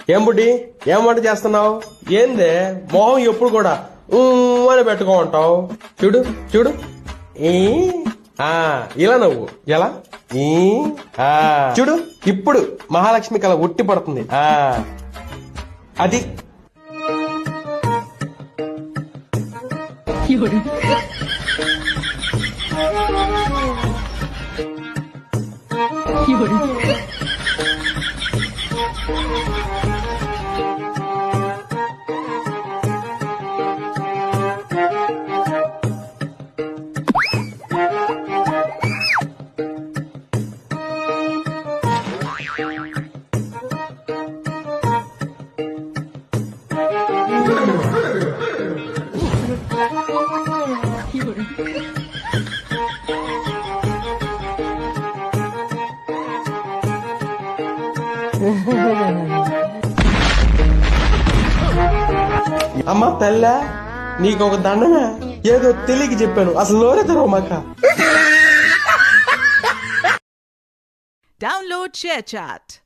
ఏం బుడ్డి ఏం వంట చేస్తున్నావు? ఏందే మొహం ఎప్పుడు కూడా అని పెట్టుకో ఉంటావు? చూడు చూడు ఈ ఇలా నవ్వు ఎలా ఈ చూడు ఇప్పుడు మహాలక్ష్మి కళ ఉట్టి పడుతుంది. అది అమ్మ తల్ల నీకు ఒక దండన ఏదో తెలియక చెప్పాను, అసలు నోరే తెరవమాక. Download ShareChat.